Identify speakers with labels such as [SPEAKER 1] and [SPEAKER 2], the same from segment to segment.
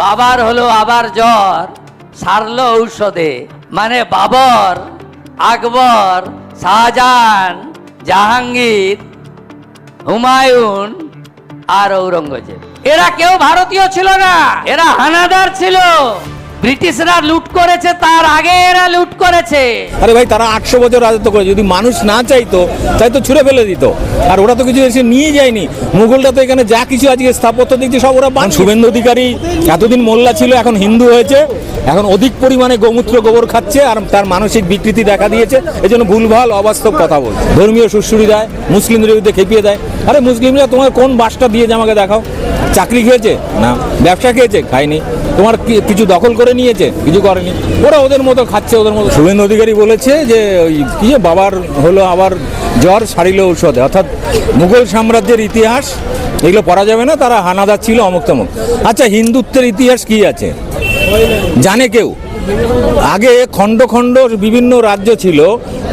[SPEAKER 1] বাবার হলো আবার জ্বর সারলো ঔষধে, মানে বাবর, আকবর, শাহজাহান, জাহাঙ্গীর, হুমায়ুন আর ঔরঙ্গজেব এরা কেউ ভারতীয় ছিল না, এরা হানাদার ছিল। ব্রিটিশরা লুট করেছে, তার আগে এরা লুট করেছে।
[SPEAKER 2] আরে ভাই, তারা 800 বছর রাজত্ব করে, যদি মানুষ না চাইতো ছুঁড়ে ফেলে দিত। আর ওরা তো কিছু এসে নিয়ে যায়নি। মুঘলরা তো এখানে যা কিছু আজকে স্থাপত্য দেখছে সব ওরা শুভেন্দু অধিকারী এতদিন মোল্লা ছিল, এখন হিন্দু হয়েছে, এখন অধিক পরিমাণে গোমূত্র গোবর খাচ্ছে আর তার মানসিক বিকৃতি দেখা দিয়েছে। এই জন্য ভুলভাল অবাস্তব কথা বলছে, ধর্মীয় সুশ্রুতি দেয়, মুসলিমদের বিরুদ্ধে খেপিয়ে দেয়। আরে মুসলিমরা তোমার কোন বাসটা দিয়েছে আমাকে দেখাও। চাকরি খেয়েছে? না। ব্যবসা খেয়েছে? খায়নি। তোমার কিছু দখল করে নিয়েছে? কিছু করেনি। ওরা ওদের মতো খাচ্ছে, ওদের মতো। শুভেন্দু অধিকারী বলেছে যে ওই কি বাবার হলো আবার জ্বর সারিল ঔষধে, অর্থাৎ মুঘল সাম্রাজ্যের ইতিহাস এগুলো পড়া যাবে না, তারা হানাদার ছিল, অমুক তমুক। আচ্ছা, হিন্দুত্বের ইতিহাস কি আছে জানে কেউ? আগে খণ্ড খণ্ড বিভিন্ন রাজ্য ছিল,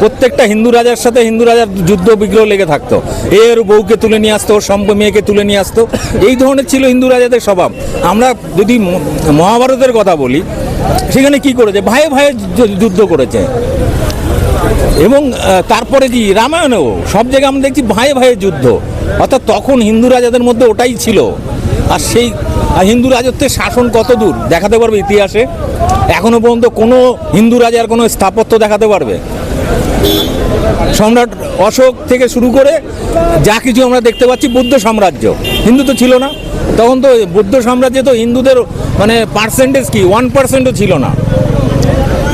[SPEAKER 2] প্রত্যেকটা হিন্দু রাজার সাথে হিন্দু রাজার যুদ্ধ বিগ্রহ লেগে থাকতো। এর বউকে তুলে নিয়ে আসতো, ওর মেয়েকে তুলে নিয়ে আসতো, এই ধরনের ছিল হিন্দু রাজাদের স্বভাব। আমরা যদি মহাভারতের কথা বলি, সেখানে কি করেছে? ভাইয়ে ভাইয়ে যুদ্ধ করেছে। এবং তারপরে কি রামায়ণেও সব জায়গায় আমরা দেখছি ভাইয়ে ভাইয়ে যুদ্ধ, অর্থাৎ তখন হিন্দু রাজাদের মধ্যে ওটাই ছিল। আর সেই হিন্দু রাজত্বের শাসন কত দূর দেখাতে পারবে ইতিহাসে? এখনো পর্যন্ত কোনো হিন্দু রাজার কোনো স্থাপত্য দেখাতে পারবে? সম্রাট অশোক থেকে শুরু করে যা কিছু আমরা দেখতে পাচ্ছি, বৌদ্ধ সাম্রাজ্য, হিন্দু তো ছিল না তখন। তো বৌদ্ধ সাম্রাজ্যে তো হিন্দুদের মানে পার্সেন্টেজ কি 1%ও ছিল না।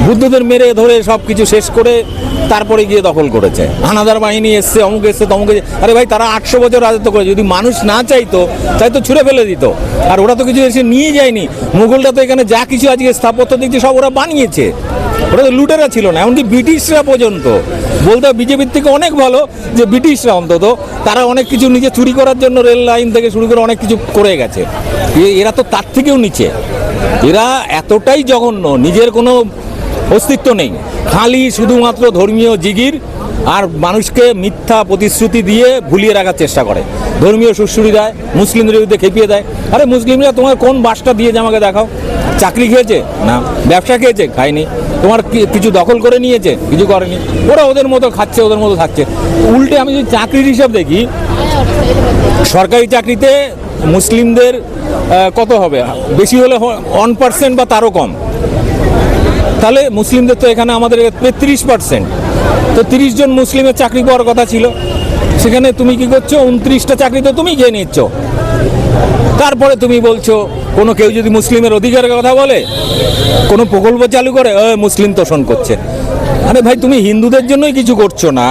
[SPEAKER 2] বুদ্ধদের মেরে ধরে সব কিছু শেষ করে তারপরে গিয়ে দখল করেছে। হানাদার বাহিনী এসছে, অমুক এসছে, তমুক এসছে। আরে ভাই, তারা 800 বছর রাজত্ব করে, যদি মানুষ না চাইতো ছুঁড়ে ফেলে দিত। আর ওরা তো কিছু এসে নিয়ে যায়নি। মুঘলরা তো এখানে যা কিছু আজকে স্থাপত্য দেখছে সব ওরা বানিয়েছে। ওরা তো লুটেরা ছিল না, এমনকি ব্রিটিশরা পর্যন্ত। বলতে বিজেপির থেকে অনেক ভালো যে ব্রিটিশরা অন্তত তারা অনেক কিছু নিজে চুরি করার জন্য রেল লাইন থেকে শুরু করে অনেক কিছু করে গেছে। এরা তো তার থেকেও নিচে। এরা এতটাই জঘন্য, নিজের কোনো অস্তিত্ব নেই, খালি শুধুমাত্র ধর্মীয় জিগির আর মানুষকে মিথ্যা প্রতিশ্রুতি দিয়ে ভুলিয়ে রাখার চেষ্টা করে। ধর্মীয় সুশ্রুতি দেয়, মুসলিমদের বিরুদ্ধে খেপিয়ে দেয়। আরে মুসলিমরা তোমার কোন বাসটা দিয়েছে আমাকে দেখাও। চাকরি খেয়েছে? না। ব্যবসা খেয়েছে? খায়নি। তোমার কিছু দখল করে নিয়েছে? কিছু করেনি। ওরা ওদের মতো খাচ্ছে, ওদের মতো থাকছে। উল্টে আমি যদি চাকরির হিসাব দেখি, সরকারি চাকরিতে মুসলিমদের কত হবে? বেশি হলে 1% বা তারও কম। তাহলে মুসলিমদের তো এখানে আমাদের 33%। তো 30 জন মুসলিমের চাকরি পাওয়ার কথা ছিল, সেখানে তুমি কি করছো? 29টা চাকরি তো তুমি খেয়ে নিচ্ছ। তারপরে তুমি বলছো কোনো কেউ যদি মুসলিমের অধিকারের কথা বলে, কোনো প্রকল্প চালু করে, মুসলিম তোষণ করছে। আরে ভাই, তুমি হিন্দুদের জন্যই কিছু করছো না,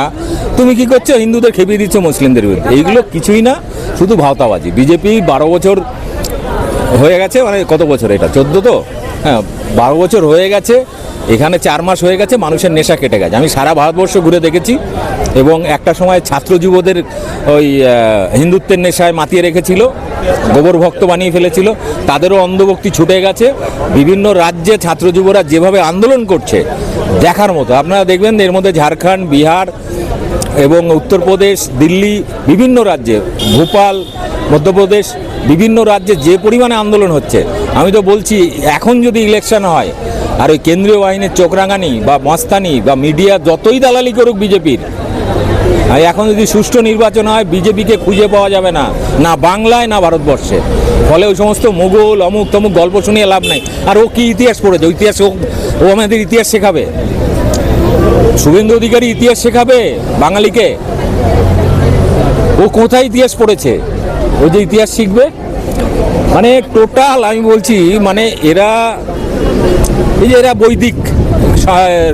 [SPEAKER 2] তুমি কি করছো? হিন্দুদের খেপিয়ে দিচ্ছ মুসলিমদের বিরুদ্ধে। এইগুলো কিছুই না, শুধু ভাওতাবাজি। বিজেপি 12 বছর হয়ে গেছে, মানে কত বছর এটা? 14 তো, হ্যাঁ 12 বছর হয়ে গেছে। এখানে 4 মাস হয়ে গেছে, মানুষের নেশা কেটে গেছে। আমি সারা ভারতবর্ষ ঘুরে দেখেছি, এবং একটা সময় ছাত্র যুবদের ওই হিন্দুত্বের নেশায় মাতিয়ে রেখেছিল, গোবর ভক্ত বানিয়ে ফেলেছিল, তাদেরও অন্ধভক্তি ছুটে গেছে। বিভিন্ন রাজ্যে ছাত্র যুবরা যেভাবে আন্দোলন করছে দেখার মতো। আপনারা দেখবেন এর মধ্যে ঝাড়খণ্ড, বিহার এবং উত্তরপ্রদেশ, দিল্লি, বিভিন্ন রাজ্যে, ভোপাল, মধ্যপ্রদেশ, বিভিন্ন রাজ্যে যে পরিমাণে আন্দোলন হচ্ছে, আমি তো বলছি এখন যদি ইলেকশন হয় আর ওই কেন্দ্রীয় বাহিনীর চোখরাঙানি বা মস্তানি বা মিডিয়া যতই দালালি করুক বিজেপির, আর এখন যদি সুষ্ঠু নির্বাচন হয়, বিজেপিকে খুঁজে পাওয়া যাবে না, না বাংলায় না ভারতবর্ষে। ফলে ওই সমস্ত মুঘল অমুক তমুক গল্প শুনিয়ে লাভ নাই। আর ও কি ইতিহাস পড়েছে? ইতিহাস ও আমাদের ইতিহাস শেখাবে? শুভেন্দু অধিকারী ইতিহাস শেখাবে বাঙালিকে? ও কোথায় ইতিহাস পড়েছে? ও যে ইতিহাস শিখবে? মানে টোটাল আমি বলছি, মানে এরা এই যে এরা বৈদিক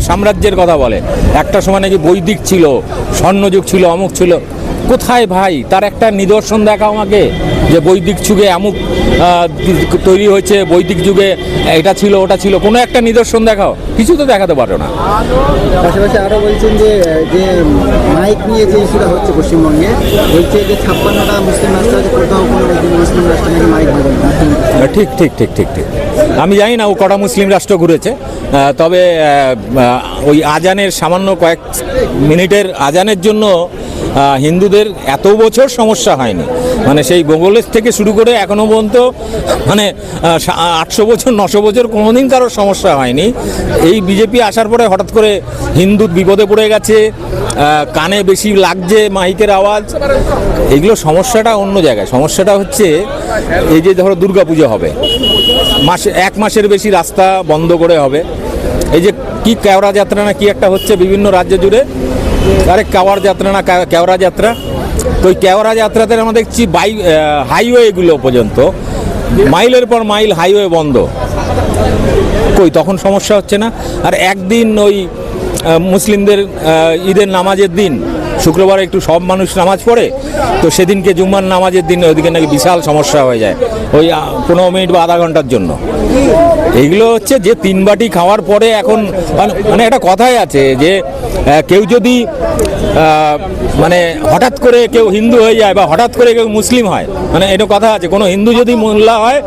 [SPEAKER 2] সাম্রাজ্যের কথা বলে, একটা সময় নাকি বৈদিক ছিল, স্বর্ণযুগ ছিল, অমুক ছিল। কোথায় ভাই? তার একটা নিদর্শন দেখাও আমাকে, যে বৈদিক যুগে অমুক তৈরি হয়েছে, বৈদিক যুগে এটা ছিল ওটা ছিল। কোনো একটা নিদর্শন দেখাও, কিছু তো দেখাতে পারো না।
[SPEAKER 3] পাশাপাশি আরও বলছেন যে মাইক নিয়ে যে ইস্যুটা হচ্ছে পশ্চিমবঙ্গে, বলছে যে 56টা মুসলিম রাষ্ট্র আছে, কোথাও কোনো মুসলিম রাষ্ট্র নাকি মাইক দেবেন না।
[SPEAKER 2] ঠিক ঠিক ঠিক ঠিক ঠিক আমি জানি না ও কটা মুসলিম রাষ্ট্র ঘুরেছে, তবে ওই আজানের সামান্য কয়েক মিনিটের আজানের জন্য হিন্দুদের এত বছর সমস্যা হয়নি, মানে সেই মোগলের থেকে শুরু করে এখনো পর্যন্ত মানে 800 বছর 900 বছর কোনোদিন কারোর সমস্যা হয়নি। এই বিজেপি আসার পরে হঠাৎ করে হিন্দু বিপদে পড়ে গেছে, কানে বেশি লাগছে মাইকের আওয়াজ, এগুলো সমস্যাটা অন্য জায়গায়। সমস্যাটা হচ্ছে এই যে ধরো দুর্গাপুজো হবে, এক মাসের বেশি রাস্তা বন্ধ করে হবে। এই যে কি কেওড়া যাত্রা না কি একটা হচ্ছে বিভিন্ন রাজ্য জুড়ে, আরে কাওয়ার যাত্রা না কেওড়া যাত্রা, তো ওই কেওড়া যাত্রাতে আমরা দেখছি হাইওয়েগুলো পর্যন্ত মাইলের পর মাইল হাইওয়ে বন্ধ, কই তখন সমস্যা হচ্ছে না? আর একদিন ওই মুসলিমদের ঈদের নামাজের দিন শুক্রবার একটু সব মানুষ নামাজ পড়ে, তো সেদিনকে জুম্মার নামাজের দিন ওইদিকে নাকি বিশাল সমস্যা হয়ে যায় ওই 15 মিনিট বা আধা ঘন্টার জন্য। এইগুলো হচ্ছে যে 3 বাটি খাওয়ার পরে এখন মানে একটা কথাই আছে যে কেউ যদি মানে হঠাৎ করে কেউ হিন্দু হয়ে যায় বা হঠাৎ করে কেউ মুসলিম হয়, মানে এটা কথা আছে, কোনো হিন্দু যদি মোল্লা হয়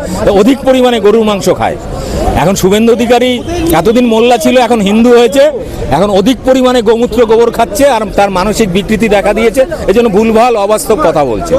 [SPEAKER 2] অধিক পরিমাণে গরুর মাংস খায়। এখন শুভেন্দু অধিকারী এতদিন মোল্লা ছিল, এখন হিন্দু হয়েছে, এখন অধিক পরিমাণে গোমূত্র গোবর খাচ্ছে আর তার মানসিক বিকৃতি দেখা দিয়েছে, এজন্য ভুলভাল অবাস্তব কথা বলছে।